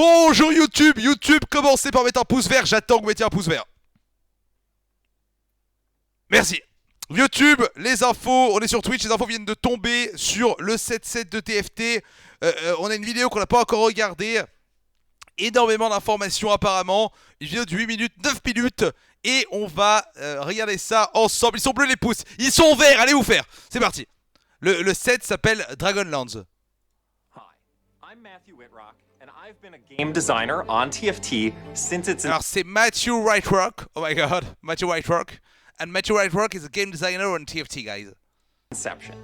Bonjour YouTube. YouTube, commencez par mettre un pouce vert. J'attends que vous mettiez un pouce vert. Merci. YouTube, les infos, on est sur Twitch, les infos viennent de tomber sur le 7-7 de TFT. On a une vidéo qu'on n'a pas encore regardée. Énormément d'informations apparemment. Une vidéo de 8 minutes, 9 minutes. Et on va regarder ça ensemble. Ils sont bleus les pouces, ils sont verts, allez vous faire. C'est parti. Le set s'appelle Dragonlands. Game designer on TFT since its Alors c'est Matthew Whiterock. Oh my god, Matthew Whiterock. And Matthew Whiterock is a game designer on TFT, guys. inception.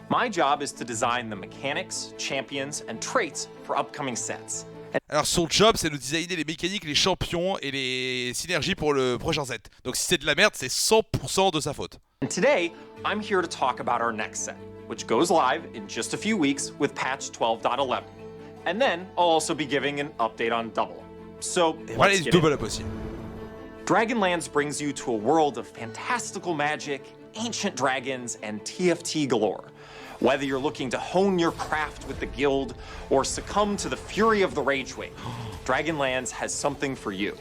My job is to design the mechanics, champions, and traits for upcoming sets. Alors son job c'est de designer les mécaniques, les champions et les synergies pour le prochain set. Donc si c'est de la merde, c'est 100% de sa faute. And today, I'm here to talk about our next set, which goes live in just a few weeks with patch 12.11. And then I'll also be giving an update on Double. So Et voilà let's les get double in. up aussi. Dragonlands brings you to a world of fantastical magic, ancient dragons, and TFT galore. Whether you're looking to hone your craft with the guild or succumb to the fury of the Rage Wave, Dragonlands has something for you.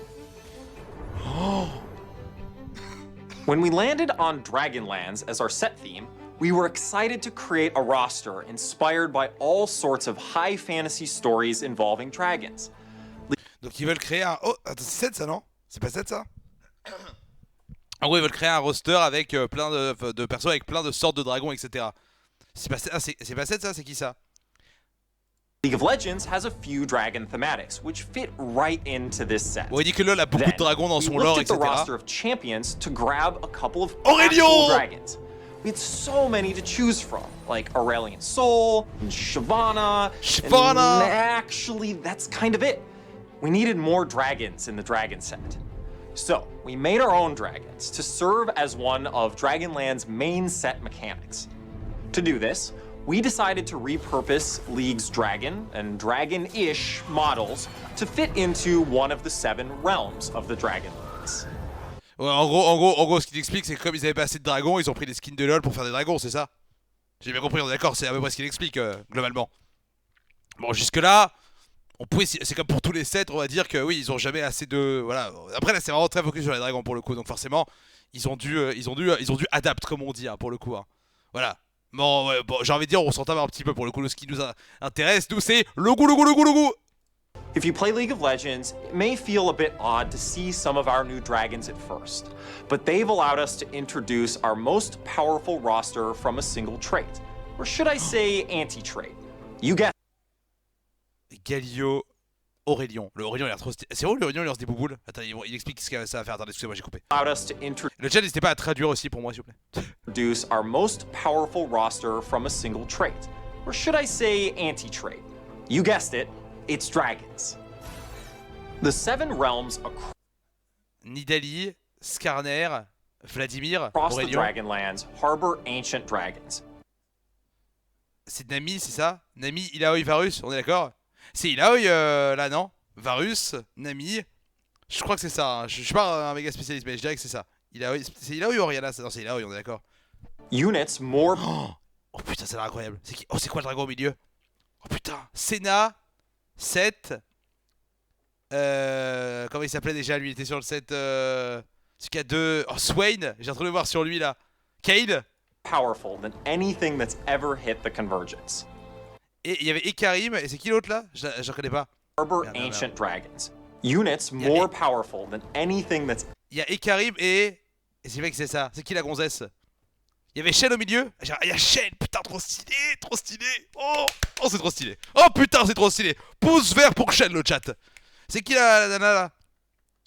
When we landed on Dragonlands as our set theme, we were excited to create a roster inspired by all sorts of high fantasy stories involving dragons. Donc ils veulent créer un... Oh, attends, c'est 7 ça non? C'est pas 7 ça? En gros ils veulent créer un roster avec plein de persos avec plein de sortes de dragons, etc. C'est pas, c'est pas 7 ça? C'est qui ça? League of Legends has a few dragon thematics, which fit right into this set. Bon il dit que LoL a beaucoup de dragons dans we son looked lore, at the etc. roster of champions to grab a couple of Aurelion! actual dragons. We had so many to choose from, like Aurelion Soul, and Shyvana, Shyvana! and actually, that's kind of it. We needed more dragons in the dragon set. So, we made our own dragons to serve as one of Dragonland's main set mechanics. To do this, we decided to repurpose League's dragon and dragon-ish models to fit into one of the 7 realms of the Dragonlands. Ouais, en gros, ce qu'il explique, c'est que comme ils avaient pas assez de dragons, ils ont pris des skins de LoL pour faire des dragons, c'est ça? J'ai bien compris, on est d'accord, c'est à peu près ce qu'il explique, globalement. Bon, jusque-là, on pouvait, c'est comme pour tous les sets, on va dire que oui, ils ont jamais assez de... Voilà. Après, là, c'est vraiment très focus sur les dragons, pour le coup, donc forcément, ils ont dû adapt, comme on dit, hein, pour le coup. Hein. Voilà. Bon, ouais, bon j'ai envie de dire, on s'en tape un petit peu, pour le coup, ce qui nous intéresse, nous, c'est le goût. If you play League of Legends, it may feel a bit odd to see some of our new dragons at first, but they've allowed us to introduce our most powerful roster from a single trait. Or should I say anti-trait? You get Galio, Aurelion. Le Aurelion, il a l'air trop stylé. C'est vrai, l'Aurelion, il lance des bouboules. Attends, il explique ce que ça va faire. Attendez, excusez-moi, j'ai coupé. allowed us to Le chat, n'hésitez pas à traduire aussi pour moi, s'il vous plaît. introduce our most powerful roster from a single trait. Or should I say anti-trait? You guessed it, it's dragons. The 7 realms Nidalee, Skarner, Vladimir, across the Aurelion. Dragonlands harbor ancient dragons. C'est Nami, c'est ça? Nami, Ilaoi, Varus, on est d'accord? C'est Ilaoi, là, non? Varus, Nami. Je crois que c'est ça. Hein. Je suis pas un méga spécialiste, mais je dirais que c'est ça. Ilaoi, c'est Ilaoi ou Oriana? Non, c'est Ilaoi, on est d'accord. Units more Oh putain, ça a l'air incroyable. C'est qui? Oh, c'est quoi le dragon au milieu? Oh putain, Senna, 7. Comment il s'appelait déjà lui? Il était sur le set. Celui qui a 2. Oh, Swain, j'ai retrouvé voir sur lui là. Cade. powerful than anything that's ever hit the convergence. Et il y avait Ekarim, et c'est qui l'autre là? Je reconnais pas. Harbor Merde, ancient merde. dragons. Units more powerful than anything that's Il y a Ekarim et c'est vrai que c'est ça. C'est qui la gonzesse? Il y avait Shen au milieu. Il y a Shen, putain, trop stylé, trop stylé. Oh, oh c'est trop stylé. Oh putain, c'est trop stylé. Pouce vert pour Shen le chat. C'est qui la nana là?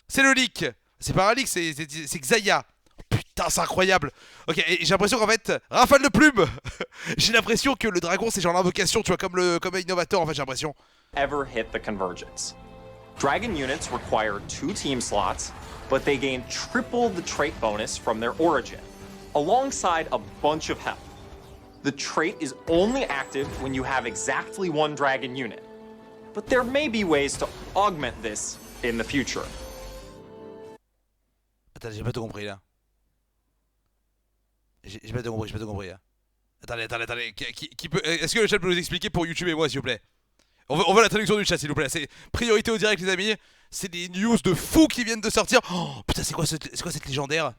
C'est le leak. C'est pas un leak, c'est Xayah. Putain, c'est incroyable. Ok, et j'ai l'impression qu'en fait, rafale de plumes. J'ai l'impression que le dragon c'est genre l'invocation, tu vois, comme un innovateur en fait, j'ai l'impression. ever hit the convergence. Dragon units require 2 team slots, but they gain triple the trait bonus from their origin, alongside a bunch of health. The trait is only active when you have exactly 1 dragon unit, but there may be ways to augment this in the future. Attends, j'ai pas tout compris là. J'ai pas tout compris là. Attendez. Est-ce que le chat peut nous expliquer pour YouTube et moi s'il vous plaît? On veut la traduction du chat s'il vous plaît. C'est priorité au direct les amis. C'est des news de fous qui viennent de sortir. Oh putain c'est quoi cette légendaire?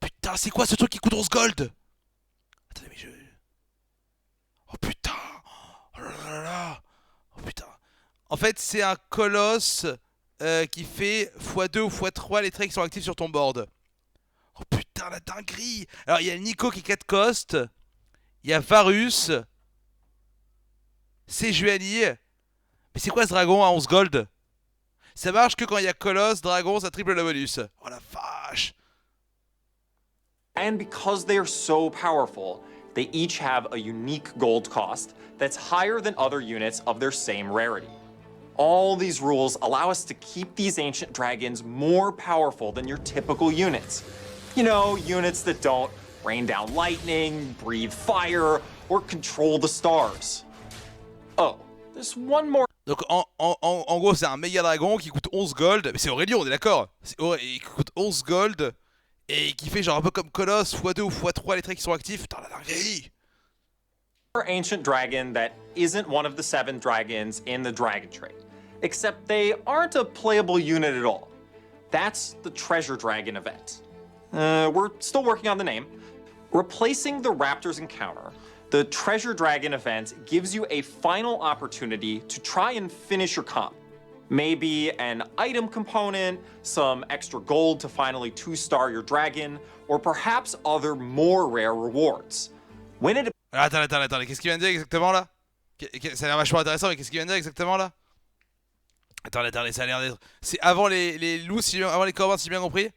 Putain c'est quoi ce truc qui coûte 11 gold? Attendez mais je... Oh putain. Oh là là là. Oh putain. En fait c'est un colosse qui fait x2 ou x3 les traits qui sont actifs sur ton board. Oh putain la dinguerie. Alors il y a Nico qui est 4 cost. Il y a Varus. C'est Juani. Mais c'est quoi ce dragon à 11 gold? Ça marche que quand il y a Colosse, Dragon, ça triple le bonus. Oh la vache. And because they are so powerful, they each have a unique gold cost that's higher than other units of their same rarity. All these rules allow us to keep these ancient dragons more powerful than your typical units. You know, units that don't rain down lightning, breathe fire, or control the stars. Oh, there's one more. Donc en gros c'est un méga dragon qui coûte 11 gold. Mais c'est Aurelion on est d'accord. Il coûte 11 gold. Et qui fait genre un peu comme Colosse, x2 ou x3 les traits qui sont actifs. Putain la dinguerie. Ancient dragon that isn't one of the 7 dragons in the dragon trait. Except they aren't a playable unit at all. That's the treasure dragon event. We're still working on the name. Replacing the Raptor's encounter, the Treasure Dragon event gives you a final opportunity to try and finish your comp. Maybe an item component, some extra gold to finally 2-star your dragon, or perhaps other more rare rewards. When it... Attends, qu'est-ce qu'il vient de dire exactement là? Ça a l'air vachement intéressant, mais qu'est-ce qu'il vient de dire exactement là? Attendez, ça a l'air d'être... C'est avant les loups, avant les corbeaux, si j'ai bien compris?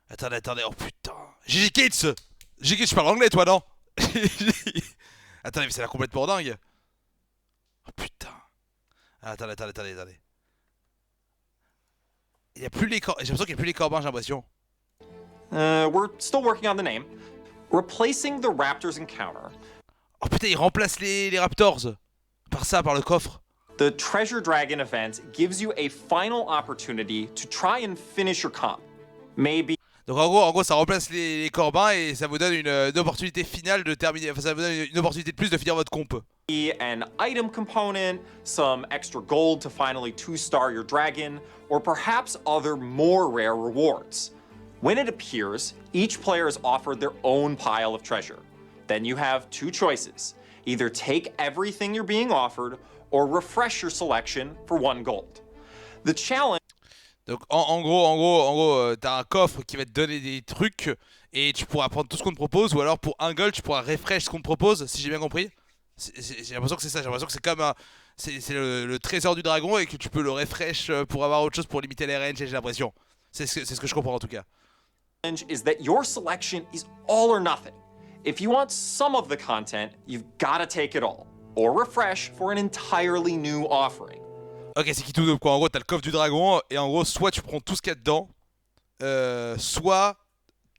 Attendez, oh putain. GG Kids, tu parles anglais toi, non? Attendez, mais ça a l'air complètement dingue. Oh putain. Attendez. Il y a plus les corbeaux. J'ai l'impression qu'il n'y a plus les corbins, j'ai l'impression. We're still working on the name. Replacing the Raptor's encounter. Oh putain, il remplace les Raptors. Par le coffre. The Treasure Dragon event gives you a final opportunity to try and finish your comp. Maybe. Donc en gros ça remplace les corbins et ça vous donne une opportunité finale de terminer. Enfin ça vous donne une opportunité de plus de finir votre comp. An item component, some extra gold to finally 2-star your dragon, or perhaps other more rare rewards. When it appears, each player is offered their own pile of treasure. Then you have 2 choices. Either take everything you're being offered, or refresh your selection for 1 gold. The challenge... Donc en gros t'as un coffre qui va te donner des trucs et tu pourras prendre tout ce qu'on te propose, ou alors pour 1 gold tu pourras refresh ce qu'on te propose, si j'ai bien compris. J'ai l'impression que c'est ça, j'ai l'impression que c'est comme c'est le trésor du dragon et que tu peux le refresh pour avoir autre chose pour limiter les ranges, j'ai l'impression. C'est ce que je comprends en tout cas. Is that your selection is all or nothing. If you want some of the content, you've gotta take it all, or refresh for an entirely new offering. Ok, c'est qui tout double quoi. En gros, t'as le coffre du dragon et en gros, soit tu prends tout ce qu'il y a dedans, soit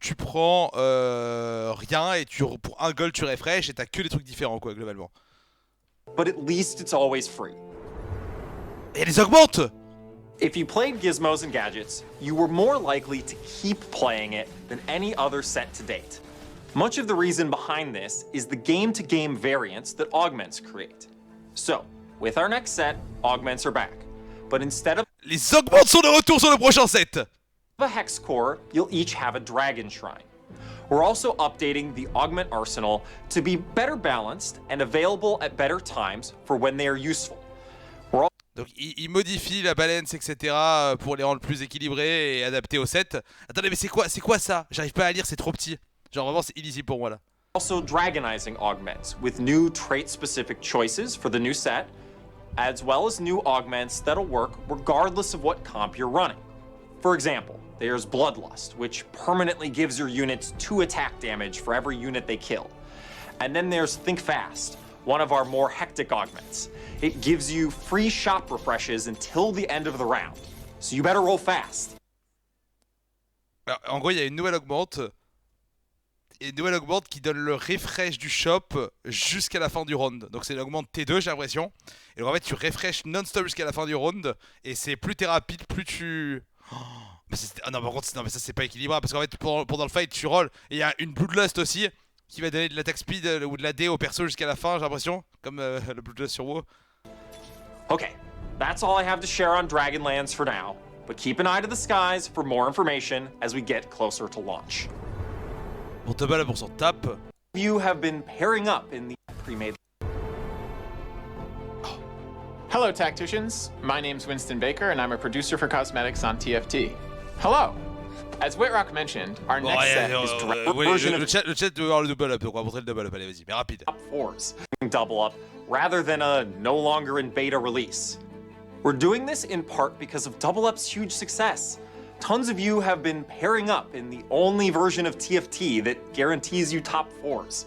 tu prends rien et pour 1 gold tu refresh et t'as que des trucs différents quoi, globalement. But at least it's always free. Et les augmente! If you played Gizmos and Gadgets, you were more likely to keep playing it than any other set to date. Much of the reason behind this is the game-to-game variance that Augments create. So, with our next set, Augments are back. But instead of les Augments sont de retour sur le prochain set! a Hex Core, you'll each have a Dragon Shrine. We're also updating the Augment Arsenal to be better balanced and available at better times for when they are useful. Donc il modifie la balance, etc. pour les rendre plus équilibrés et adaptés au set. Attendez, mais c'est quoi ça? J'arrive pas à lire, c'est trop petit. Genre vraiment c'est illisible pour moi là. Also dragonizing augments with new trait-specific choices for the new set, as well as new augments that'll work regardless of what comp you're running. For example, there's Bloodlust, which permanently gives your units 2 attack damage for every unit they kill. And then there's Think Fast, one of our more hectic augments. It gives you free shop refreshes until the end of the round, so you better roll fast. Alors, en gros, il y a une nouvelle augmente. Et une nouvelle augmente qui donne le refresh du shop jusqu'à la fin du round. Donc c'est une augmente T2, j'ai l'impression. Et donc en fait, tu refresh non-stop jusqu'à la fin du round. Et c'est plus t'es rapide, plus tu... Oh, mais ah non, par contre, non, mais ça c'est pas équilibré. Parce qu'en fait, pendant le fight, tu rolls. Et il y a une Bloodlust aussi qui va donner de l'attaque speed ou de la D au perso jusqu'à la fin, j'ai l'impression. Comme le Bloodlust sur WoW. Okay, that's all I have to share on Dragonlands for now, but keep an eye to the skies for more information as we get closer to launch. Pour te battre, on s'en tape. You have been pairing up in the pre-made. Hello, tacticians. My name's Winston Baker, and I'm a producer for cosmetics on TFT. Hello. As Whitrock mentioned, our Bon, next set is le chat doit voir le double up, donc on va montrer le double up, allez vas-y, mais rapide. Top fours, double up, rather than a no longer in beta release. We're doing this in part because of Double Up's huge success. Tons of you have been pairing up in the only version of TFT that guarantees you top fours.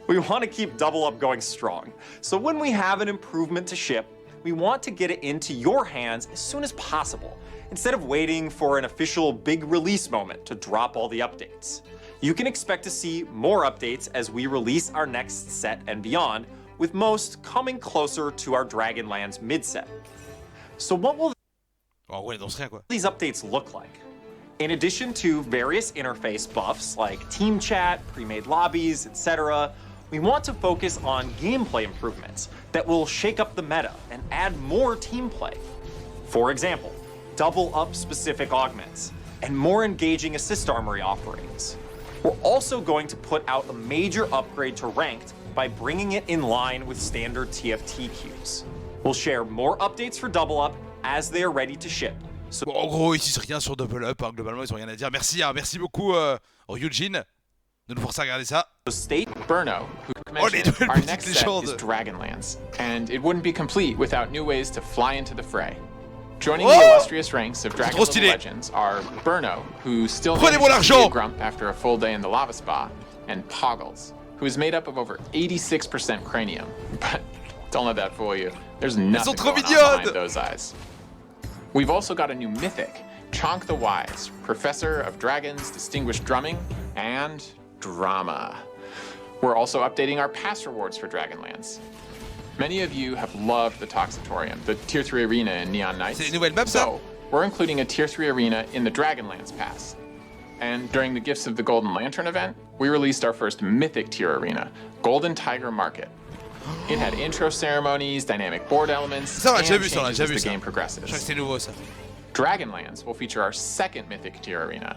We want to keep Double Up going strong, so when we have an improvement to ship, we want to get it into your hands as soon as possible, instead of waiting for an official big release moment to drop all the updates. You can expect to see more updates as we release our next set and beyond, with most coming closer to our Dragonlands mid-set. So what will En gros, il annonce rien quoi. these updates look like? In addition to various interface buffs like team chat, pre-made lobbies, etc., we want to focus on gameplay improvements that will shake up the meta and add more team play. For example, double up specific augments and more engaging assist armory offerings. We're also going to put out a major upgrade to ranked by bringing it in line with standard TFT queues. We'll share more updates for double up as they are ready to ship. So Bon, en gros, ici c'est rien sur double up, hein, globalement ils ont rien à dire. Merci, hein, merci beaucoup Eugene de nous forcer à regarder ça. stay Burno, who Oh, les mentioned deux our petites next set légendes. is Dragonlands, and it wouldn't be complete without new ways to fly into the fray. Joining Oh! the illustrious ranks of Dragon trop Level stylé. Legends are Burno, who still Prenez-moi manages to be a l'argent. grump after a full day in the lava spa, and Poggles, who is made up of over 86% cranium. But don't let that fool you. There's nothing trop going on mignonnes. behind those eyes. We've also got a new mythic, Chonk the Wise, Professor of Dragons, Distinguished Drumming, and Drama. We're also updating our pass rewards for Dragonlands. Many of you have loved the Toxatorium, the Tier 3 arena in Neon Knights. C'est une nouvelle map, ça? So, we're including a Tier 3 arena in the Dragonlands Pass. And during the Gifts of the Golden Lantern event, we released our first mythic tier arena, Golden Tiger Market. It had intro ceremonies, dynamic board elements, Ça, on l'a and déjà vu, ça, on l'a changes déjà as vu the ça. game Je crois que progresses. c'est nouveau ça. Dragonlands will feature our second mythic tier arena.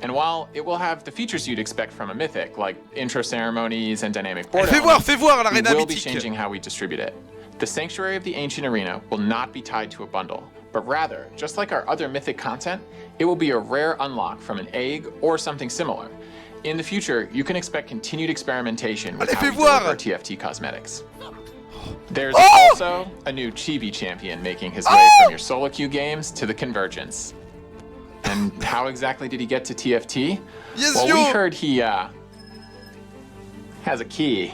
And while it will have the features you'd expect from a mythic, like intro ceremonies and dynamic board Fais elements, voir we l'arena will be mythique. changing how we distribute it. The Sanctuary of the Ancient Arena will not be tied to a bundle, but rather, just like our other mythic content, it will be a rare unlock from an egg or something similar. In the future, you can expect continued experimentation with Allez, how fais we voir. deliver TFT cosmetics. There's Oh! also a new Chibi champion making his way from your solo queue games to the Convergence. And how exactly did he get to TFT? Yes, Well, yo! we heard he has a key.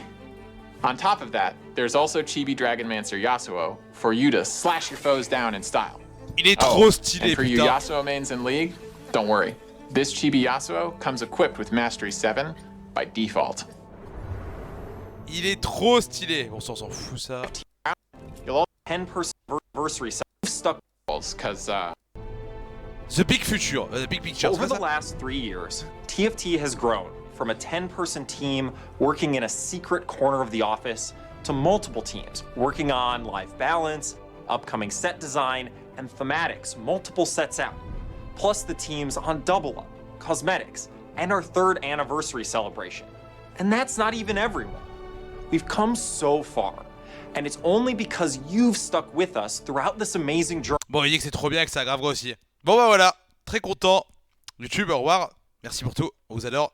On top of that, there's also Chibi Dragonmancer Yasuo for you to slash your foes down in style. Il est trop stylé, and for you putain. Yasuo mains in League, don't worry. This Chibi Yasuo comes equipped with Mastery 7 by default. Il est trop stylé. Bon, ça, on s'en fout ça. You'll all 10% anniversary set. We've stuck because The Big Future, The Big Picture, over c'est the ça? last 3 years. TFT has grown from a 10-person team working in a secret corner of the office to multiple teams working on life balance, upcoming set design, and thematics multiple sets out. Plus the teams on Double Up, cosmetics, and our 3rd anniversary celebration. And that's not even everyone. We've come so far, and it's only because you've stuck with us throughout this amazing journey. Bon, il dit que c'est trop bien, que ça a grave grossi. Bon bah voilà, très content. YouTube, au revoir. Merci pour tout, on vous adore.